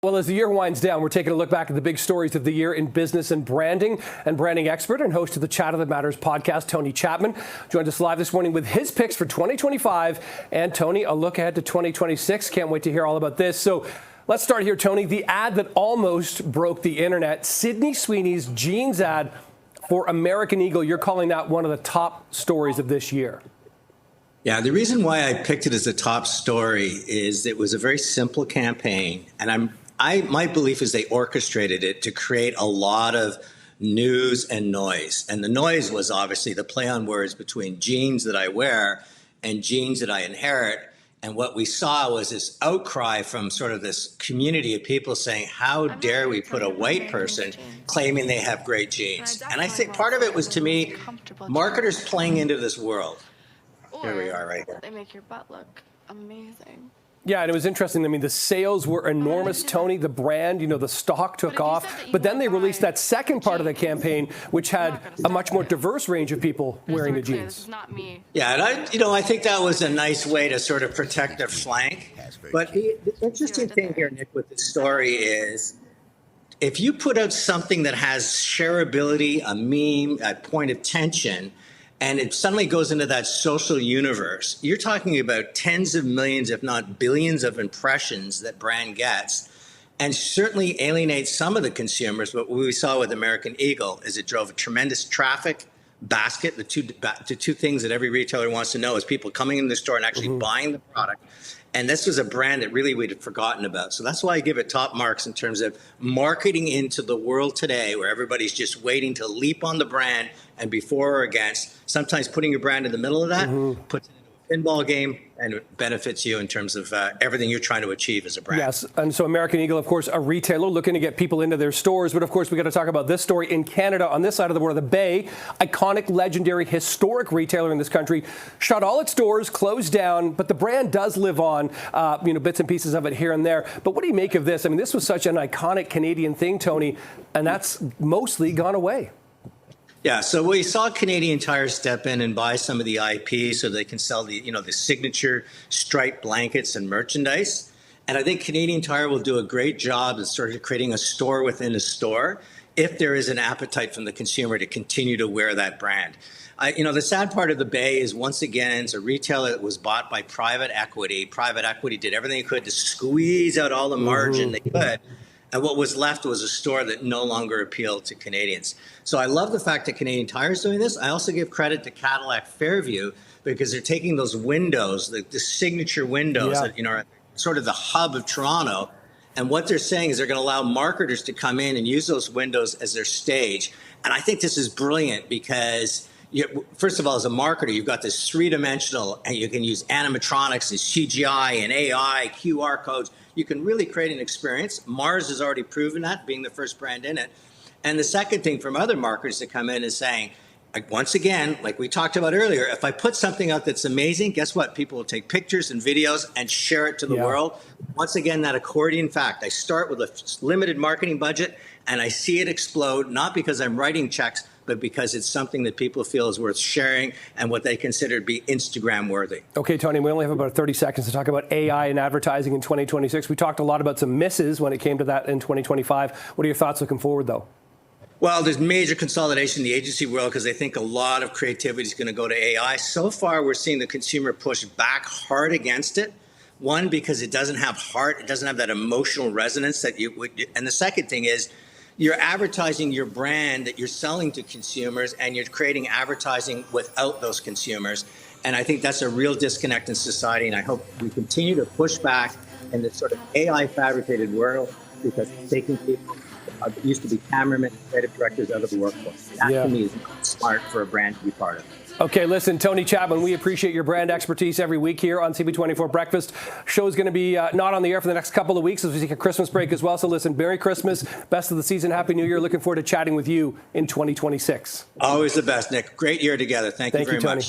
Well, as the year winds down, we're taking a look back at the big stories of the year in business and branding expert and host of the Chat of the Matters podcast, Tony Chapman, joined us live this morning with his picks for 2025. And Tony, a look ahead to 2026. Can't wait to hear all about this. So let's start here, Tony. The ad that almost broke the internet, Sydney Sweeney's jeans ad for American Eagle. You're calling that one of the top stories of this year. Yeah, the reason why I picked it as a top story is it was a very simple campaign, and my belief is they orchestrated it to create a lot of news and noise. And the noise was obviously the play on words between jeans that I wear and jeans that I inherit. And what we saw was this outcry from sort of this community of people saying, how dare we put a white person claiming they have great jeans? And I think part of it was, to me, marketers playing into this world. Here we are right here. They make your butt look amazing. Yeah, and it was interesting. I mean, the sales were enormous, Tony. The brand, the stock took off. But then they released that second part of the campaign, which had a much more diverse range of people wearing the jeans. This is not me. Yeah, and I think that was a nice way to sort of protect their flank. But the interesting thing here, Nick, with this story is if you put out something that has shareability, a meme, a point of tension, and it suddenly goes into that social universe, you're talking about tens of millions, if not billions of impressions that brand gets, and certainly alienates some of the consumers. But what we saw with American Eagle is it drove a tremendous traffic basket. The two things that every retailer wants to know is people coming into the store and actually buying the product. And this was a brand that really we'd forgotten about. So that's why I give it top marks in terms of marketing into the world today, where everybody's just waiting to leap on the brand and be for or against. Sometimes putting your brand in the middle of that puts it into a pinball game, and it benefits you in terms of everything you're trying to achieve as a brand. Yes, and so American Eagle, of course, a retailer looking to get people into their stores. But of course, we got to talk about this story in Canada on this side of the world. The Bay, iconic, legendary, historic retailer in this country, shut all its doors, closed down. But the brand does live on, bits and pieces of it here and there. But what do you make of this? I mean, this was such an iconic Canadian thing, Tony, and that's mostly gone away. Yeah, so we saw Canadian Tire step in and buy some of the IP so they can sell the signature striped blankets and merchandise. And I think Canadian Tire will do a great job of sort of creating a store within a store if there is an appetite from the consumer to continue to wear that brand. The sad part of the Bay is, once again, it's a retailer that was bought by private equity. Private equity did everything they could to squeeze out all the margin they could. And what was left was a store that no longer appealed to Canadians. So I love the fact that Canadian Tire is doing this. I also give credit to Cadillac Fairview, because they're taking those windows, the signature windows that are sort of the hub of Toronto. And what they're saying is they're going to allow marketers to come in and use those windows as their stage. And I think this is brilliant because, first of all, as a marketer, you've got this three-dimensional, and you can use animatronics and CGI and AI, QR codes. You can really create an experience. Mars has already proven that, being the first brand in it. And the second thing from other marketers to come in is saying, once again, like we talked about earlier, if I put something out that's amazing, guess what? People will take pictures and videos and share it to the world. Once again, that accordion fact. I start with a limited marketing budget and I see it explode, not because I'm writing checks, but because it's something that people feel is worth sharing and what they consider to be Instagram worthy. Okay, Tony, we only have about 30 seconds to talk about AI and advertising in 2026. We talked a lot about some misses when it came to that in 2025. What are your thoughts looking forward, though? Well, there's major consolidation in the agency world because they think a lot of creativity is going to go to AI. So far, we're seeing the consumer push back hard against it. One, because it doesn't have heart. It doesn't have that emotional resonance that you would. And the second thing is, you're advertising your brand that you're selling to consumers, and you're creating advertising without those consumers. And I think that's a real disconnect in society. And I hope we continue to push back in this sort of AI fabricated world, because it's taking people that used to be cameramen and creative directors out of the workforce. That to me is not smart for a brand to be part of. Okay, listen, Tony Chapman, we appreciate your brand expertise every week here on CB24 Breakfast. Show's going to be not on the air for the next couple of weeks as we take a Christmas break as well. So listen, Merry Christmas, best of the season, Happy New Year. Looking forward to chatting with you in 2026. Always the best, Nick. Great year together. Thank you very much.